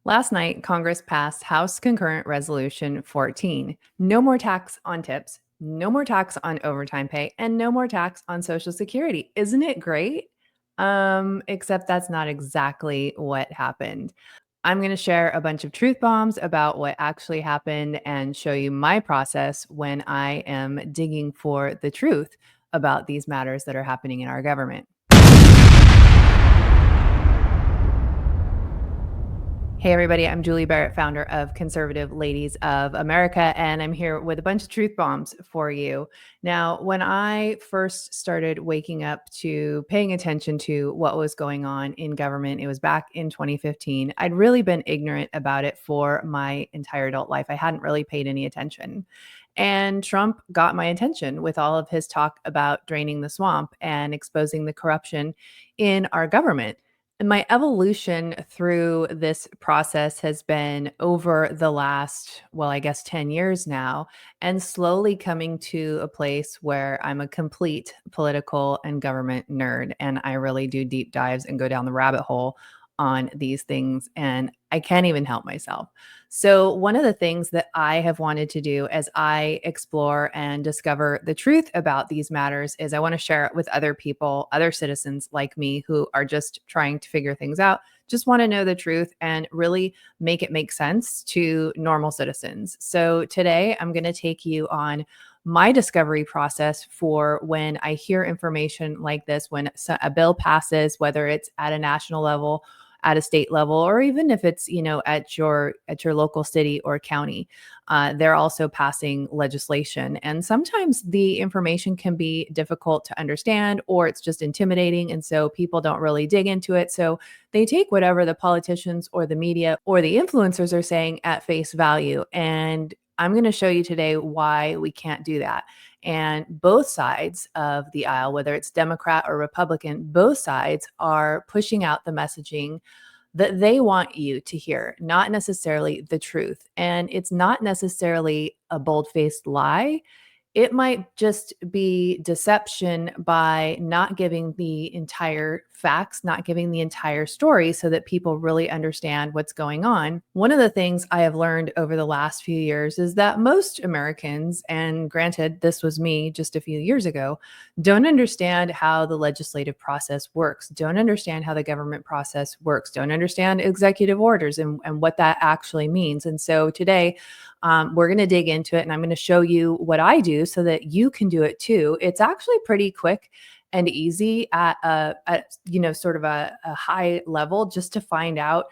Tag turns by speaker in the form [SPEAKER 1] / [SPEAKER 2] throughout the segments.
[SPEAKER 1] Last night, Congress passed House Concurrent Resolution 14. No more tax on tips, no more tax on overtime pay, and no more tax on Social Security. Isn't it great? Except that's not exactly what happened. I'm going to share a bunch of truth bombs about what actually happened and show you my process when I am digging for the truth about these matters that are happening in our government. Hey, everybody, I'm Julie Barrett, founder of Conservative Ladies of America, and I'm here with a bunch of truth bombs for you. Now, when I first started waking up to paying attention to what was going on in government, it was back in 2015. I'd really been ignorant about it for my entire adult life. I hadn't really paid any attention. And Trump got my attention with all of his talk about draining the swamp and exposing the corruption in our government. And my evolution through this process has been over the last, well, I guess 10 years now, and slowly coming to a place where I'm a complete political and government nerd. And I really do deep dives and go down the rabbit hole on these things. And I can't even help myself. So, one of the things that I have wanted to do as I explore and discover the truth about these matters is I want to share it with other people, other citizens like me who are just trying to figure things out, just want to know the truth and really make it make sense to normal citizens. So, today I'm going to take you on my discovery process for when I hear information like this, when a bill passes, whether it's at a national level, at a state level, or even if it's at your local city or county. They're also passing legislation, and sometimes the information can be difficult to understand, or it's just intimidating, and so people don't really dig into it. So they take whatever the politicians or the media or the influencers are saying at face value. And I'm going to show you today why we can't do that. And both sides of the aisle, whether it's Democrat or Republican, both sides are pushing out the messaging that they want you to hear, not necessarily the truth. And it's not necessarily a bold faced lie. It might just be deception by not giving the entire facts, not giving the entire story so that people really understand what's going on. One of the things I have learned over the last few years is that most Americans, and granted, this was me just a few years ago, don't understand how the legislative process works, don't understand how the government process works, don't understand executive orders and what that actually means. And so today, we're going to dig into it and I'm going to show you what I do so that you can do it too. It's actually pretty quick and easy at sort of a high level just to find out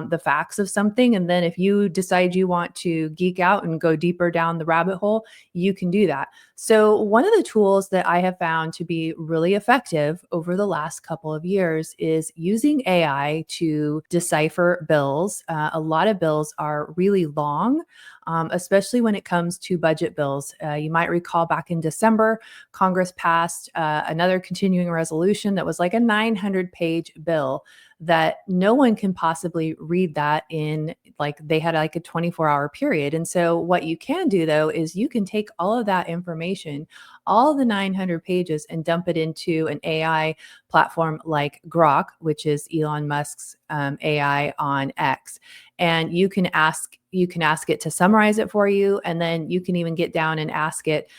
[SPEAKER 1] the facts of something. And then if you decide you want to geek out and go deeper down the rabbit hole, you can do that. So one of the tools that I have found to be really effective over the last couple of years is using AI to decipher bills. A lot of bills are really long, especially when it comes to budget bills. You might recall back in December, Congress passed another continuing resolution that was like a 900-page bill that no one can possibly read that in, like, they had like a 24-hour period. And so what you can do though is you can take all of that information, all the 900 pages, and dump it into an AI platform like Grok, which is Elon Musk's AI on X. And you can ask it to summarize it for you, and then you can even get down and ask it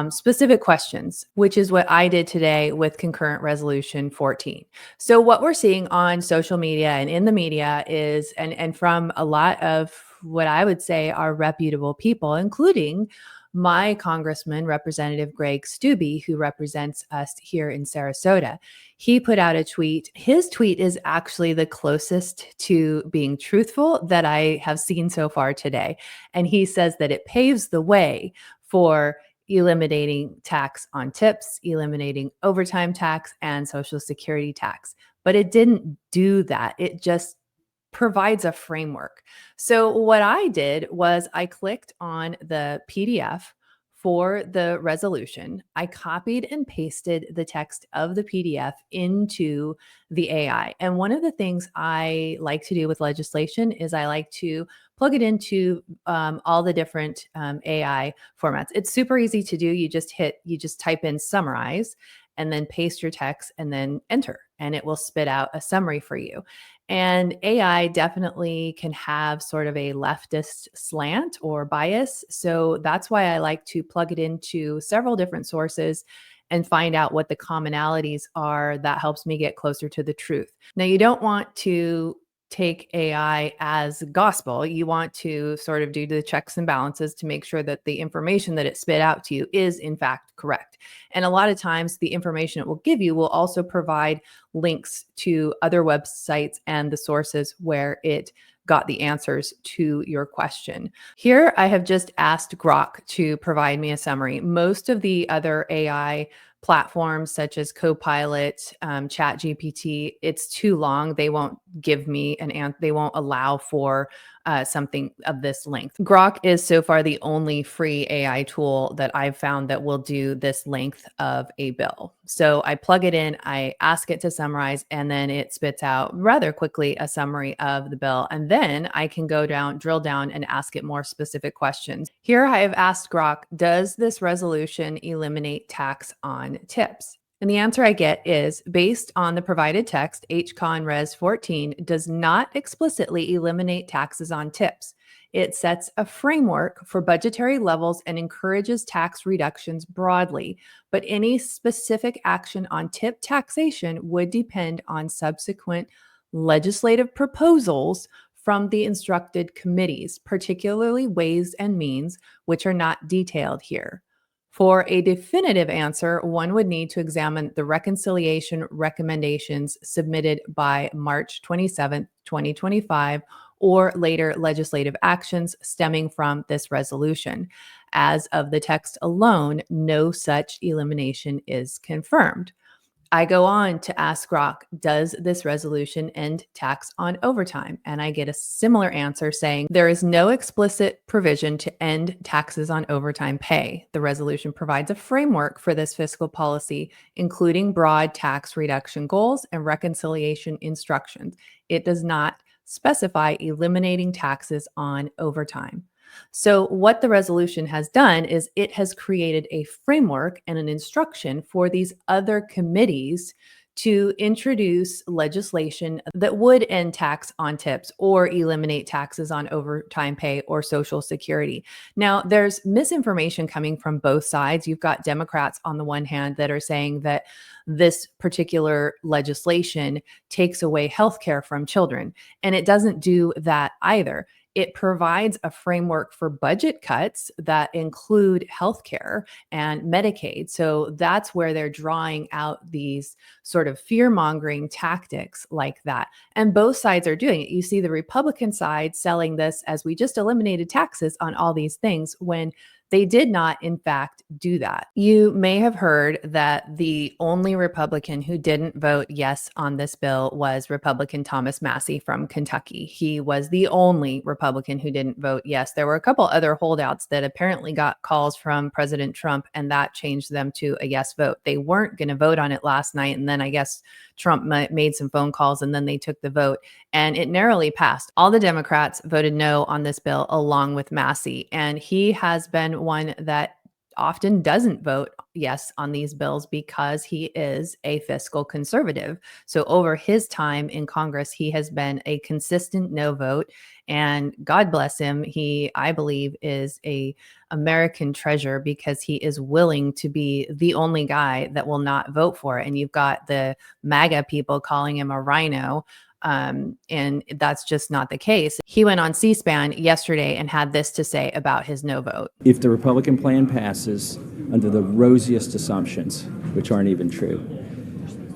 [SPEAKER 1] specific questions, which is what I did today with Concurrent Resolution 14. So what we're seeing on social media and in the media is, and from a lot of what I would say are reputable people, including my Congressman, Representative Greg Stubbe, who represents us here in Sarasota. He put out a tweet. His tweet is actually the closest to being truthful that I have seen so far today. And he says that it paves the way for eliminating tax on tips, eliminating overtime tax, and Social Security tax. But it didn't do that. It just provides a framework. So what I did was I clicked on the PDF for the resolution. I copied and pasted the text of the PDF into the AI. And one of the things I like to do with legislation is I like to plug it into all the different AI formats. It's super easy to do. You just type in summarize and then paste your text and then enter, and it will spit out a summary for you. And AI definitely can have sort of a leftist slant or bias. So that's why I like to plug it into several different sources and find out what the commonalities are that helps me get closer to the truth. Now, you don't want to take AI as gospel. You want to sort of do the checks and balances to make sure that the information that it spit out to you is in fact correct. And a lot of times the information it will give you will also provide links to other websites and the sources where it got the answers to your question. Here, I have just asked Grok to provide me a summary. Most of the other AI platforms, such as Copilot, ChatGPT, it's too long. They won't give me an answer. They won't allow for something of this length. Grok is so far the only free AI tool that I've found that will do this length of a bill. So I plug it in, I ask it to summarize, and then it spits out rather quickly a summary of the bill. And then I can go down, drill down, and ask it more specific questions. Here I have asked Grok, does this resolution eliminate tax on tips? And the answer I get is based on the provided text, HCon Res 14 does not explicitly eliminate taxes on tips. It sets a framework for budgetary levels and encourages tax reductions broadly, but any specific action on tip taxation would depend on subsequent legislative proposals from the instructed committees, particularly Ways and Means, which are not detailed here. For a definitive answer, one would need to examine the reconciliation recommendations submitted by March 27, 2025, or later legislative actions stemming from this resolution. As of the text alone, no such elimination is confirmed. I go on to ask Grok, does this resolution end tax on overtime? And I get a similar answer saying there is no explicit provision to end taxes on overtime pay. The resolution provides a framework for this fiscal policy, including broad tax reduction goals and reconciliation instructions. It does not specify eliminating taxes on overtime. So, what the resolution has done is it has created a framework and an instruction for these other committees to introduce legislation that would end tax on tips or eliminate taxes on overtime pay or Social Security. Now, there's misinformation coming from both sides. You've got Democrats on the one hand that are saying that this particular legislation takes away health care from children, and it doesn't do that either. It provides a framework for budget cuts that include healthcare and Medicaid. So that's where they're drawing out these sort of fear mongering tactics like that. And both sides are doing it. You see the Republican side selling this as we just eliminated taxes on all these things when they did not, in fact, do that. You may have heard that the only Republican who didn't vote yes on this bill was Republican Thomas Massie from Kentucky. He was the only Republican who didn't vote yes. There were a couple other holdouts that apparently got calls from President Trump, and that changed them to a yes vote. They weren't going to vote on it last night, and then I guess Trump made some phone calls, and then they took the vote, and it narrowly passed. All the Democrats voted no on this bill, along with Massie, and he has been one that often doesn't vote yes on these bills because he is a fiscal conservative. So over his time in Congress, he has been a consistent no vote, and God bless him. He, I believe, is a American treasure because he is willing to be the only guy that will not vote for it. And you've got the MAGA people calling him a rhino. And that's just not the case. He went on C-SPAN yesterday and had this to say about his no vote.
[SPEAKER 2] If the Republican plan passes under the rosiest assumptions, which aren't even true,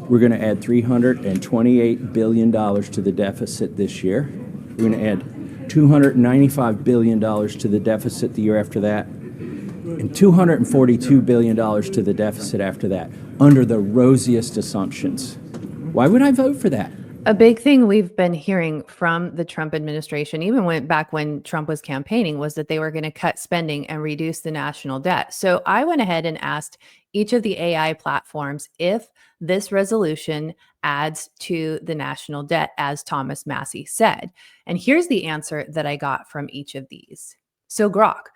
[SPEAKER 2] we're going to add $328 billion to the deficit this year. We're going to add $295 billion to the deficit the year after that, and $242 billion to the deficit after that, under the rosiest assumptions. Why would I vote for that?
[SPEAKER 1] A big thing we've been hearing from the Trump administration, even back when Trump was campaigning, was that they were going to cut spending and reduce the national debt. So I went ahead and asked each of the AI platforms if this resolution adds to the national debt, as Thomas Massie said. And here's the answer that I got from each of these. So Grok,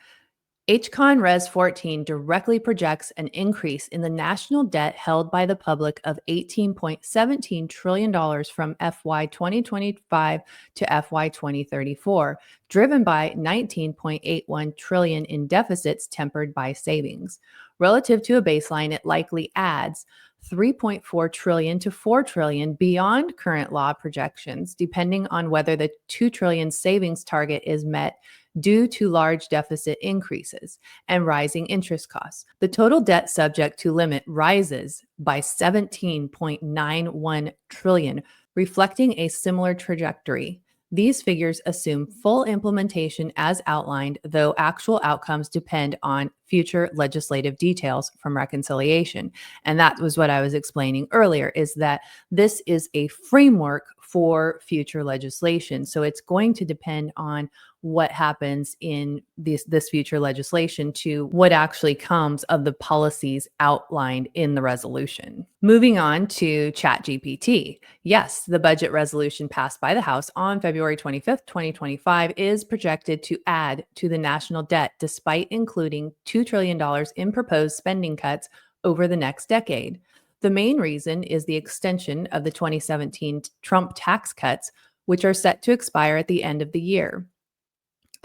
[SPEAKER 1] HCon Res 14 directly projects an increase in the national debt held by the public of $18.17 trillion from FY 2025 to FY 2034, driven by $19.81 trillion in deficits tempered by savings. Relative to a baseline, it likely adds $3.4 trillion to $4 trillion beyond current law projections, depending on whether the $2 trillion savings target is met due to large deficit increases and rising interest costs. The total debt subject to limit rises by 17.91 trillion, reflecting a similar trajectory. These figures assume full implementation as outlined, though actual outcomes depend on future legislative details from reconciliation. And that was what I was explaining earlier, is that this is a framework for future legislation. So it's going to depend on what happens in this future legislation to what actually comes of the policies outlined in the resolution. Moving on to ChatGPT. Yes, the budget resolution passed by the House on February 25th, 2025 is projected to add to the national debt despite including $2 trillion in proposed spending cuts over the next decade. The main reason is the extension of the 2017 Trump tax cuts, which are set to expire at the end of the year.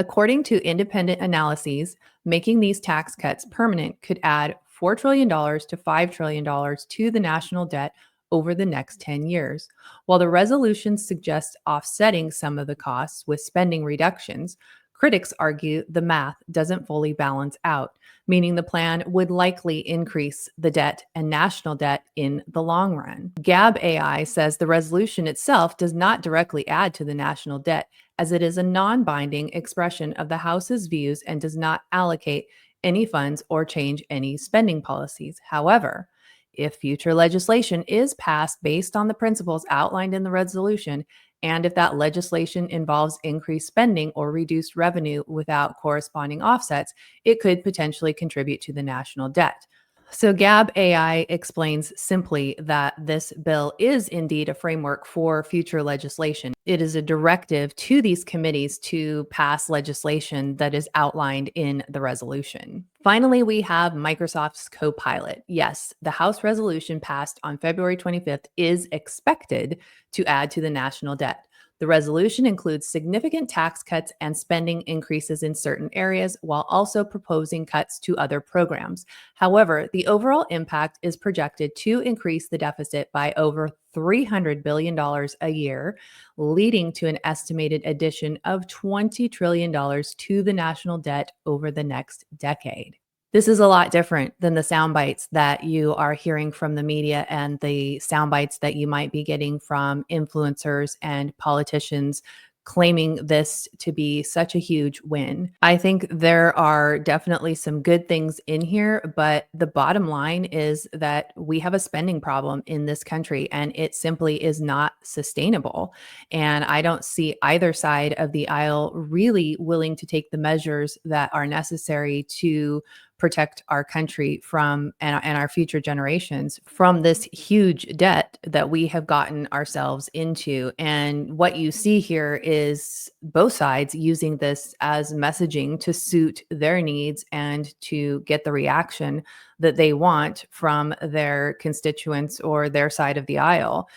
[SPEAKER 1] According to independent analyses, making these tax cuts permanent could add $4 trillion to $5 trillion to the national debt over the next 10 years. While the resolution suggests offsetting some of the costs with spending reductions, critics argue the math doesn't fully balance out, meaning the plan would likely increase the debt and national debt in the long run. Gab AI says the resolution itself does not directly add to the national debt, as it is a non-binding expression of the House's views and does not allocate any funds or change any spending policies. However, if future legislation is passed based on the principles outlined in the resolution, and if that legislation involves increased spending or reduced revenue without corresponding offsets, it could potentially contribute to the national debt. So Gab AI explains simply that this bill is indeed a framework for future legislation. It is a directive to these committees to pass legislation that is outlined in the resolution. Finally, we have Microsoft's Copilot. Yes, the House resolution passed on February 25th is expected to add to the national debt. The resolution includes significant tax cuts and spending increases in certain areas while also proposing cuts to other programs. However, the overall impact is projected to increase the deficit by over $300 billion a year, leading to an estimated addition of $20 trillion to the national debt over the next decade. This is a lot different than the sound bites that you are hearing from the media and the sound bites that you might be getting from influencers and politicians claiming this to be such a huge win. I think there are definitely some good things in here, but the bottom line is that we have a spending problem in this country and it simply is not sustainable. And I don't see either side of the aisle really willing to take the measures that are necessary to protect our country from and our future generations from this huge debt that we have gotten ourselves into. And what you see here is both sides using this as messaging to suit their needs and to get the reaction that they want from their constituents or their side of the aisle.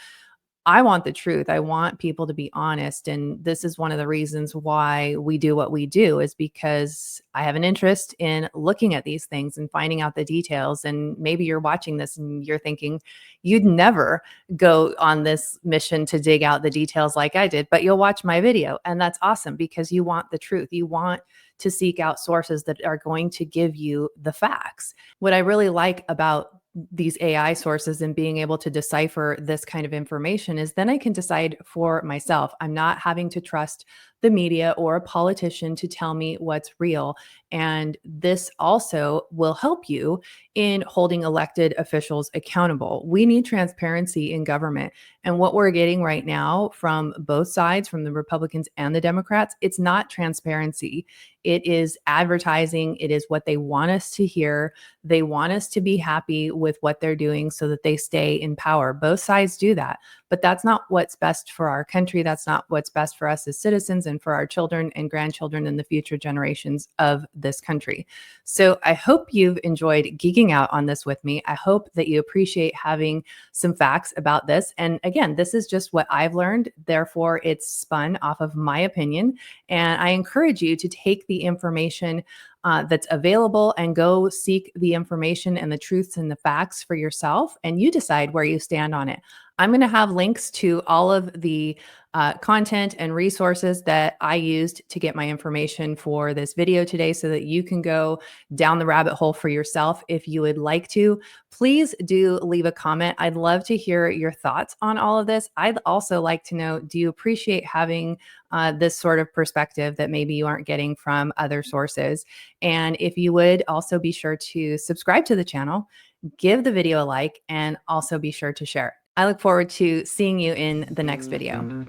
[SPEAKER 1] I want the truth. I want people to be honest. And this is one of the reasons why we do what we do, is because I have an interest in looking at these things and finding out the details. And maybe you're watching this and you're thinking you'd never go on this mission to dig out the details like I did, but you'll watch my video. And that's awesome because you want the truth. You want to seek out sources that are going to give you the facts. What I really like about these AI sources and being able to decipher this kind of information is then I can decide for myself. I'm not having to trust the media or a politician to tell me what's real. And this also will help you in holding elected officials accountable. We need transparency in government. And what we're getting right now from both sides, from the Republicans and the Democrats, it's not transparency. It is advertising. It is what they want us to hear. They want us to be happy with what they're doing so that they stay in power. Both sides do that. But that's not what's best for our country. That's not what's best for us as citizens and for our children and grandchildren and the future generations of this country. So I hope you've enjoyed geeking out on this with me. I hope that you appreciate having some facts about this. And again, this is just what I've learned. Therefore, it's spun off of my opinion. And I encourage you to take the information that's available and go seek the information and the truths and the facts for yourself, and you decide where you stand on it. I'm going to have links to all of the content and resources that I used to get my information for this video today so that you can go down the rabbit hole for yourself if you would like to. Please do leave a comment. I'd love to hear your thoughts on all of this. I'd also like to know, do you appreciate having this sort of perspective that maybe you aren't getting from other sources? And if you would also be sure to subscribe to the channel, give the video a like, and also be sure to share it. I look forward to seeing you in the next video.